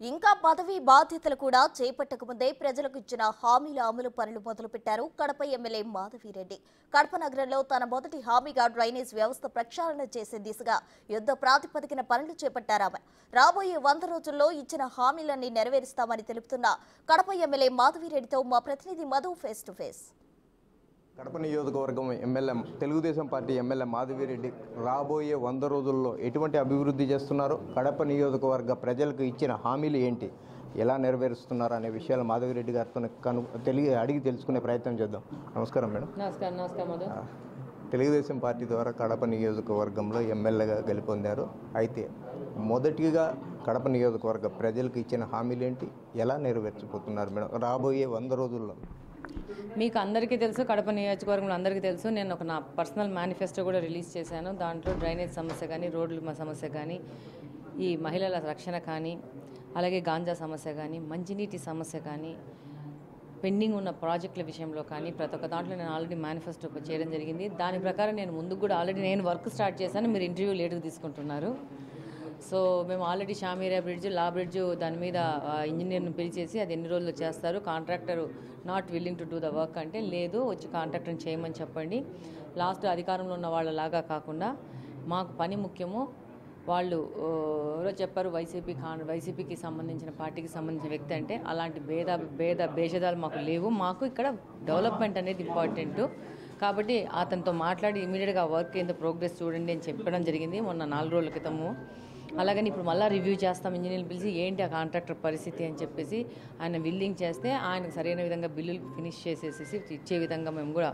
ఇంకా పదవి బాధ్యతలు కూడా చేపట్టకముందే ప్రజలకు ఇచ్చిన హామీల అమలు పనులు మొదలుపెట్టారు కడప ఎమ్మెల్యే మాధవిరెడ్డి. కడప నగరంలో తన మొదటి హామీగా డ్రైనేజ్ వ్యవస్థ ప్రక్షాళన చేసే దిశగా యుద్ధ ప్రాతిపదికన పనులు చేపట్టారామె. రాబోయే 100 రోజుల్లో ఇచ్చిన హామీలన్నీ నెరవేరుస్తామని తెలుపుతున్న కడప ఎమ్మెల్యే మాధవిరెడ్డితో మా ప్రతినిధి Madhu face to face. Kadapa నియోజకవర్గం MLA Telugu Desam party MLA Madhavi Reddy రాబోయే 100 రోజుల్లో ఎటువంటి అభివృద్ధి చేస్తున్నారు, కడప నియోజకవర్గ ప్రజలకు ఇచ్చిన హామీలు ఏంటి, ఎలా నెరవేరుస్తున్నారు అనే విషయాలు మాధవిరెడ్డి గారితో అడిగి తెలుసుకునే ప్రయత్నం చేద్దాం. నమస్కారం మేడం. నమస్కారం మధు. తెలుగుదేశం పార్టీ ద్వారా కడప నియోజకవర్గంలో ఎమ్మెల్యేగా గెలుపొందారు. అయితే మొదటిగా కడప నియోజకవర్గ ప్రజలకు ఇచ్చిన హామీలు ఏంటి, ఎలా నెరవేర్చిపోతున్నారు మేడం రాబోయే 100 రోజుల్లో? మీకు అందరికీ తెలుసు, కడప నియోజకవర్గంలో అందరికీ తెలుసు, నేను నా పర్సనల్ మేనిఫెస్టో కూడా రిలీజ్ చేశాను. దాంట్లో డ్రైనేజ్ సమస్య కానీ, రోడ్ల సమస్య కానీ, ఈ మహిళల రక్షణ కానీ, అలాగే గాంజా సమస్య కానీ, మంచినీటి సమస్య కానీ, పెండింగ్ ఉన్న ప్రాజెక్టుల విషయంలో కానీ ప్రతి ఒక్క దాంట్లో నేను ఆల్రెడీ మేనిఫెస్టో చేయడం జరిగింది. దాని ప్రకారం నేను ముందుకు కూడా ఆల్రెడీ నేను వర్క్ స్టార్ట్ చేశాను. మీరు ఇంటర్వ్యూ లేట్గా తీసుకుంటున్నారు. సో మేము ఆల్రెడీ షామీరియా బ్రిడ్జ్, లా బ్రిడ్జ్ దాని మీద ఇంజనీర్ని పిలిచేసి అది ఎన్ని రోజులు చేస్తారు, contractor not willing to do the work అంటే లేదు, వచ్చి కాంట్రాక్టర్ని చేయమని చెప్పండి. లాస్ట్ అధికారంలో ఉన్న వాళ్ళలాగా కాకుండా మాకు పని ముఖ్యము. వాళ్ళు ఎవరో చెప్పారు వైసీపీకి సంబంధించిన పార్టీకి సంబంధించిన వ్యక్తి అంటే, అలాంటి భేషాలు మాకు లేవు. మాకు ఇక్కడ డెవలప్మెంట్ అనేది ఇంపార్టెంట్. కాబట్టి అతనితో మాట్లాడి ఇమీడియట్గా వర్క్ ఏందో ప్రోగ్రెస్ చూడండి అని చెప్పడం జరిగింది మొన్న 4 రోజుల క్రితము. అలాగని ఇప్పుడు మళ్ళీ రివ్యూ చేస్తాం, ఇంజనీర్లు పిలిచి ఏంటి ఆ కాంట్రాక్టర్ పరిస్థితి అని చెప్పేసి ఆయన విల్లింగ్ చేస్తే ఆయనకు సరైన విధంగా బిల్లులు ఫినిష్ చేసేసి ఇచ్చే విధంగా మేము కూడా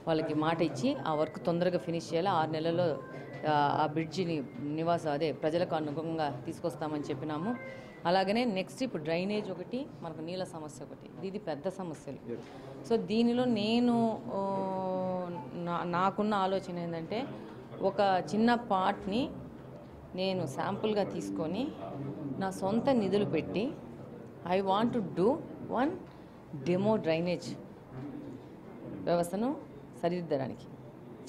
వాళ్ళకి మాట ఇచ్చి ఆ వర్క్ తొందరగా ఫినిష్ చేయాలి. 6 నెలల్లో ఆ బ్రిడ్జిని ప్రజలకు అనుగుణంగా తీసుకొస్తామని చెప్పినాము. అలాగనే నెక్స్ట్ ఇప్పుడు డ్రైనేజ్ ఒకటి, మనకు నీళ్ళ సమస్య ఒకటి, ఇది పెద్ద సమస్యలు. సో దీనిలో నేను నాకున్న ఆలోచన ఏంటంటే, ఒక చిన్న పార్ట్ని నేను శాంపుల్గా తీసుకొని నా సొంత నిధులు పెట్టి I want to do 1 demo drainage వ్యవస్థను సరిదిద్దడానికి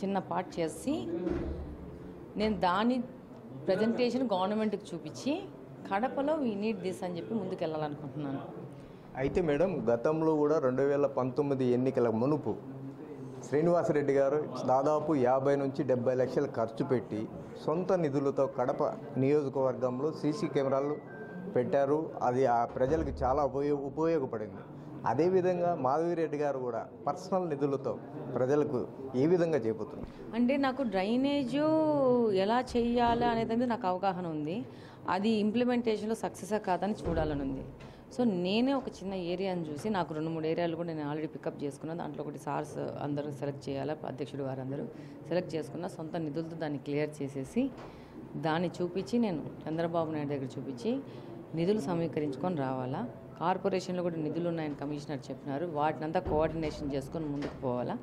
చిన్న పార్ట్ చేసి నేను దాని ప్రజెంటేషన్ గవర్నమెంట్కి చూపించి కడపలో వీ నీడ్ దిస్ అని చెప్పి ముందుకు వెళ్ళాలనుకుంటున్నాను. అయితే మేడం, గతంలో కూడా 2019 ఎన్నికల మునుపు శ్రీనివాసరెడ్డి గారు దాదాపు 50 నుంచి 70 లక్షలు ఖర్చు పెట్టి సొంత నిధులతో కడప నియోజకవర్గంలో సీసీ కెమెరాలు పెట్టారు. అది ఆ ప్రజలకు చాలా ఉపయోగపడింది. అదేవిధంగా మాధవిరెడ్డి గారు కూడా పర్సనల్ నిధులతో ప్రజలకు ఏ విధంగా చేపడుతున్నారు అంటే, నాకు డ్రైనేజు ఎలా చేయాలి అనేది నాకు అవగాహన ఉంది. అది ఇంప్లిమెంటేషన్లో సక్సెస్ కాదని చూడాలని ఉంది. సో నేనే ఒక చిన్న ఏరియాని చూసి, నాకు 2-3 ఏరియాలు కూడా నేను ఆల్రెడీ పికప్ చేసుకున్నాను. దాంట్లో ఒకటి సార్స్ అందరూ సెలెక్ట్ చేయాలా, అధ్యక్షుడు గారు అందరూ సెలెక్ట్ చేసుకున్న సొంత నిధులతో దాన్ని క్లియర్ చేసేసి దాన్ని చూపించి నేను చంద్రబాబు నాయుడు దగ్గర చూపించి నిధులు సమీకరించుకొని రావాలా. కార్పొరేషన్లో కూడా నిధులు ఉన్నాయని కమిషనర్ చెప్పినారు. వాటినంతా కోఆర్డినేషన్ చేసుకొని ముందుకు పోవాలా.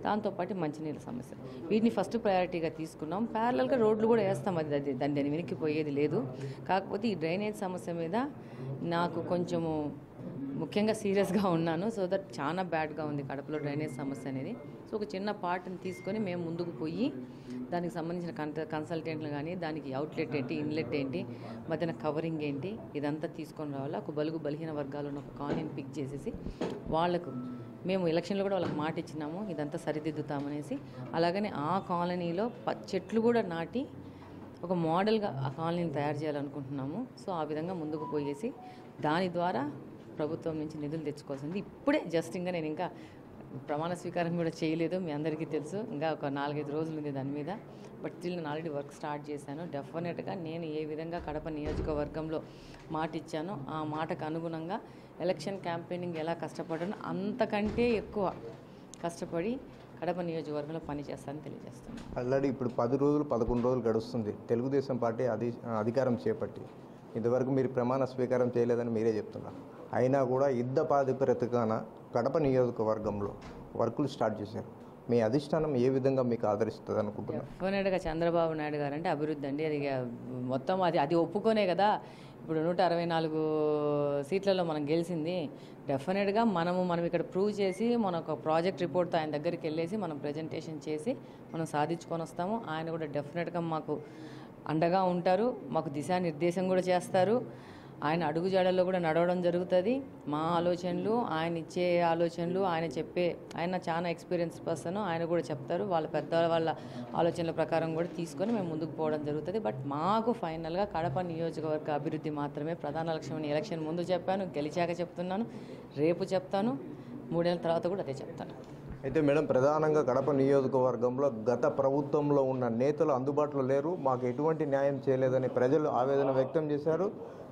దాంతోపాటు మంచినీళ్ళ సమస్య, వీటిని ఫస్ట్ ప్రయారిటీగా తీసుకున్నాం. ప్యారలల్గా రోడ్లు కూడా వేస్తాం, దాన్ని వెనక్కిపోయేది లేదు. కాకపోతే ఈ డ్రైనేజ్ సమస్య మీద నాకు కొంచెము ముఖ్యంగా సీరియస్గా ఉన్నాను. సో దట్ చాలా బ్యాడ్గా ఉంది కడపలో డ్రైనేజ్ సమస్య అనేది. సో ఒక చిన్న పార్ట్ని తీసుకొని మేము ముందుకు పోయి దానికి సంబంధించిన కన్సల్టెంట్లు కానీ, దానికి అవుట్లెట్ ఏంటి, ఇన్లెట్ ఏంటి, మధ్యన కవరింగ్ ఏంటి, ఇదంతా తీసుకొని రావాలా. ఒక బలహీన వర్గాలను ఒక కాలనీని పిక్ చేసేసి వాళ్లకు మేము ఎలక్షన్లో కూడా వాళ్ళకి మాట ఇచ్చినాము, ఇదంతా సరిదిద్దుతామనేసి. అలాగనే ఆ కాలనీలో చెట్లు కూడా నాటి ఒక మోడల్గా ఆ కాలనీని తయారు చేయాలనుకుంటున్నాము. సో ఆ విధంగా ముందుకు పోయేసి దాని ద్వారా ప్రభుత్వం నుంచి నిధులు తెచ్చుకోవాల్సింది. ఇప్పుడే జస్ట్ ఇంకా నేను ఇంకా ప్రమాణ స్వీకారం కూడా చేయలేదు, మీ అందరికీ తెలుసు. ఇంకా ఒక 4-5 రోజులు ఉంది దాని మీద. బట్ స్టిల్ నేను ఆల్రెడీ వర్క్ స్టార్ట్ చేశాను. డెఫినెట్గా నేను ఏ విధంగా కడప నియోజకవర్గంలో మాట ఇచ్చానో ఆ మాటకు అనుగుణంగా ఎలక్షన్ క్యాంపెయినింగ్ ఎలా కష్టపడ్డానో అంతకంటే ఎక్కువ కష్టపడి కడప నియోజకవర్గంలో పనిచేస్తానని తెలియజేస్తాను. ఆల్రెడీ ఇప్పుడు 10 రోజులు 11 రోజులు గడుస్తుంది తెలుగుదేశం పార్టీ అధికారం చేపట్టి. ఇంతవరకు మీరు ప్రమాణ స్వీకారం చేయలేదని మీరే చెప్తున్నారు. అయినా కూడా యుద్ధ ప్రాతిపదికన కడప నియోజకవర్గంలో వర్కులు స్టార్ట్ చేశారు. మీ అధిష్టానం ఏ విధంగా మీకు ఆదరిస్తుంది అనుకుంటున్నారు? డెఫినెట్గా చంద్రబాబు నాయుడు గారు అంటే అభివృద్ధి అండి. అది మొత్తం అది ఒప్పుకోనే కదా ఇప్పుడు 164 సీట్లలో మనం గెలిచింది. డెఫినెట్గా మనం ఇక్కడ ప్రూవ్ చేసి మన ఒక ప్రాజెక్ట్ రిపోర్ట్తో ఆయన దగ్గరికి వెళ్ళేసి మనం ప్రజెంటేషన్ చేసి మనం సాధించుకొని వస్తాము. ఆయన కూడా డెఫినెట్గా మాకు అండగా ఉంటారు, మాకు దిశానిర్దేశం కూడా చేస్తారు. ఆయన అడుగుజాడల్లో కూడా నడవడం జరుగుతుంది. మా ఆలోచనలు, ఆయన ఇచ్చే ఆలోచనలు, ఆయన చాలా ఎక్స్పీరియన్స్ పర్సన్, ఆయన కూడా చెప్తారు. వాళ్ళ ఆలోచనల ప్రకారం కూడా తీసుకొని మేము ముందుకు పోవడం జరుగుతుంది. బట్ మాకు ఫైనల్గా కడప నియోజకవర్గ అభివృద్ధి మాత్రమే ప్రధాన లక్ష్యం. ఎలక్షన్ ముందు చెప్పాను, గెలిచాక చెప్తున్నాను, రేపు చెప్తాను, 3 నెలల తర్వాత కూడా అదే చెప్తాను. అయితే మేడం, ప్రధానంగా కడప నియోజకవర్గంలో గత ప్రభుత్వంలో ఉన్న నేతలు అందుబాటులో లేరు, మాకు ఎటువంటి న్యాయం చేయలేదని ప్రజలు ఆవేదన వ్యక్తం చేశారు,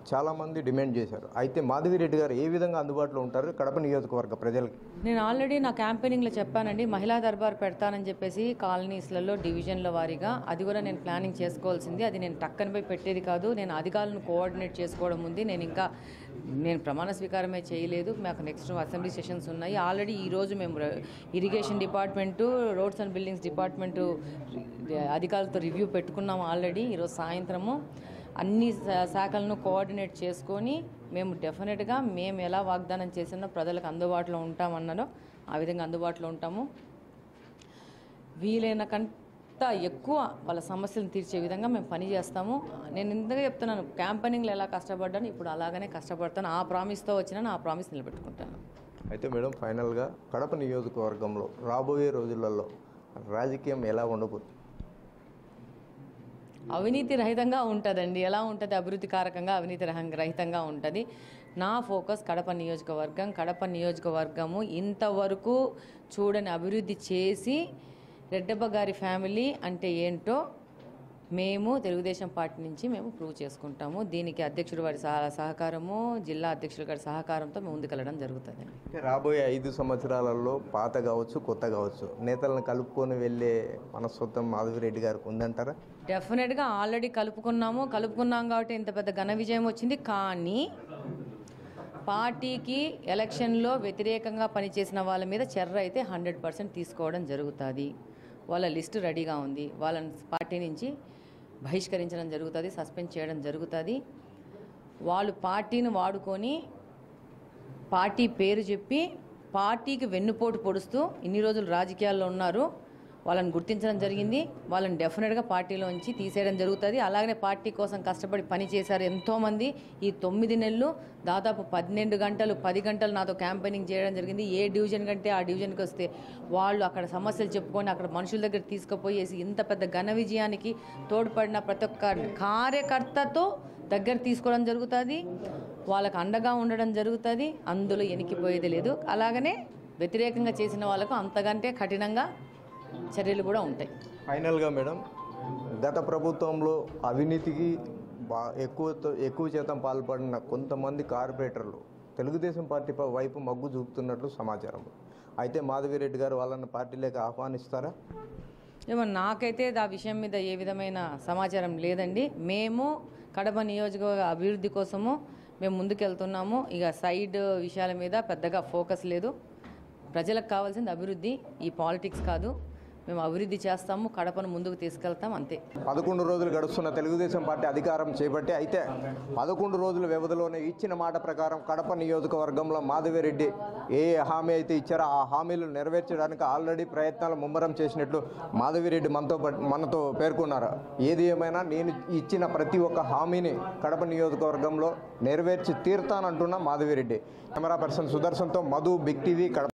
చాలామంది డిమాండ్ చేశారు. అయితే మాధవిరెడ్డి గారు ఏ విధంగా అందుబాటులో ఉంటారు కడప నియోజకవర్గ ప్రజలకి? నేను ఆల్రెడీ నా క్యాంపెయినింగ్లో చెప్పానండి, మహిళా దర్బార్ పెడతానని చెప్పేసి కాలనీస్లలో డివిజన్ల వారీగా. అది కూడా నేను ప్లానింగ్ చేసుకోవాల్సింది, అది నేను టక్కన పోయి పెట్టేది కాదు. నేను అధికారులను కోఆర్డినేట్ చేసుకోవడం ఉంది. నేను ప్రమాణ స్వీకారమే చేయలేదు. మాకు నెక్స్ట్ అసెంబ్లీ సెషన్స్ ఉన్నాయి. ఆల్రెడీ ఈరోజు మేము irrigation department, roads and buildings department అధికారులతో రివ్యూ పెట్టుకున్నాము ఆల్రెడీ. ఈరోజు సాయంత్రము అన్ని శాఖలను కోఆర్డినేట్ చేసుకొని మేము డెఫినెట్గా మేము ఎలా వాగ్దానం చేసినా ప్రజలకు అందుబాటులో ఉంటామన్నారో ఆ విధంగా అందుబాటులో ఉంటాము. వీలైన కంట ఎక్కువ వాళ్ళ సమస్యలను తీర్చే విధంగా మేము పని చేస్తాము. నేను ఇంతగా చెప్తున్నాను, క్యాంపెయినింగ్లో ఎలా కష్టపడ్డాను ఇప్పుడు అలాగనే కష్టపడతాను. ఆ ప్రామిస్తో వచ్చినా ఆ ప్రామిస్ నిలబెట్టుకుంటాను. అయితే మేడం, ఫైనల్గా కడప నియోజకవర్గంలో రాబోయే రోజులలో రాజకీయం ఎలా ఉండబోతుంది? అవినీతి రహితంగా ఉంటుందండి. ఎలా ఉంటుంది? అభివృద్ధి కారకంగా అవినీతి రహితంగా ఉంటుంది. నా ఫోకస్ కడప నియోజకవర్గము ఇంతవరకు చూడని అభివృద్ధి చేసి రెడ్డప్ప గారి ఫ్యామిలీ అంటే ఏంటో మేము తెలుగుదేశం పార్టీ నుంచి మేము ప్రూవ్ చేసుకుంటాము. దీనికి అధ్యక్షుడు వారి సహకారము, జిల్లా అధ్యక్షుల గారి సహకారంతో మేము ముందుకెళ్ళడం జరుగుతుంది. రాబోయే 5 సంవత్సరాలలో పాత కావచ్చు, కొత్త కావచ్చు, నేతలను కలుపుకొని వెళ్ళే మనస్తత్వం మాధవిరెడ్డి గారికి ఉందంటారా? డెఫినెట్గా ఆల్రెడీ కలుపుకున్నాం కాబట్టి ఇంత పెద్ద ఘన విజయం వచ్చింది. కానీ పార్టీకి ఎలక్షన్లో వ్యతిరేకంగా పనిచేసిన వాళ్ళ మీద చర్య అయితే 100% తీసుకోవడం జరుగుతుంది. వాళ్ళ లిస్టు రెడీగా ఉంది. వాళ్ళని పార్టీ నుంచి బహిష్కరించడం జరుగుతుంది, సస్పెండ్ చేయడం జరుగుతుంది. వాళ్ళు పార్టీని వాడుకొని పార్టీ పేరు చెప్పి పార్టీకి వెన్నుపోటు పొడుస్తూ ఇన్ని రోజులు రాజకీయాల్లో ఉన్నారు. వాళ్ళని గుర్తించడం జరిగింది. వాళ్ళని డెఫినెట్గా పార్టీలోంచి తీసేయడం జరుగుతుంది. అలాగనే పార్టీ కోసం కష్టపడి పనిచేశారు ఎంతోమంది. ఈ 9 నెలలు దాదాపు 12 గంటలు 10 గంటలు నాతో క్యాంపెయినింగ్ చేయడం జరిగింది. ఏ డివిజన్ కంటే ఆ డివిజన్కి వస్తే వాళ్ళు అక్కడ సమస్యలు చెప్పుకొని అక్కడ మనుషుల దగ్గర తీసుకుపోయేసి ఇంత పెద్ద ఘన విజయానికి తోడ్పడిన ప్రతి ఒక్క కార్యకర్తతో దగ్గర తీసుకోవడం జరుగుతుంది. వాళ్ళకు అండగా ఉండడం జరుగుతుంది. అందులో ఎనికిపోయేది లేదు. అలాగనే వ్యతిరేకంగా చేసిన వాళ్ళకు అంతకంటే కఠినంగా చర్యలు కూడా ఉంటాయి. ఫైనల్గా మేడం, గత ప్రభుత్వంలో అవినీతికి ఎక్కువ శాతం పాల్పడిన కొంతమంది కార్పొరేటర్లు తెలుగుదేశం పార్టీ వైపు మగ్గు చూపుతున్నట్లు సమాచారం. అయితే మాధవిరెడ్డి గారు వాళ్ళని పార్టీలోకి ఆహ్వానిస్తారా? ఏమో నాకైతే ఆ విషయం మీద ఏ విధమైన సమాచారం లేదండి. మేము కడప నియోజకవర్గ అభివృద్ధి కోసము మేము ముందుకెళ్తున్నాము. ఇక సైడ్ విషయాల మీద పెద్దగా ఫోకస్ లేదు. ప్రజలకు కావాల్సింది అభివృద్ధి, ఈ పాలిటిక్స్ కాదు. మేము అభివృద్ధి చేస్తాము, కడపను ముందుకు తీసుకెళ్తాం, అంతే. 11 రోజులు గడుస్తున్న తెలుగుదేశం పార్టీ అధికారం చేపట్టి అయితే 11 రోజుల వ్యవధిలోనే ఇచ్చిన మాట ప్రకారం కడప నియోజకవర్గంలో మాధవిరెడ్డి ఏ హామీ అయితే ఇచ్చారో ఆ హామీలు నెరవేర్చడానికి ఆల్రెడీ ప్రయత్నాలు ముమ్మరం చేసినట్లు మాధవిరెడ్డి మనతో పేర్కొన్నారు. ఏది ఏమైనా నేను ఇచ్చిన ప్రతి ఒక్క హామీని కడప నియోజకవర్గంలో నెరవేర్చి తీరుతానంటున్న మాధవిరెడ్డి. కెమెరా పర్సన్ సుదర్శన్తో మధు, బిగ్ టీవీ, కడప.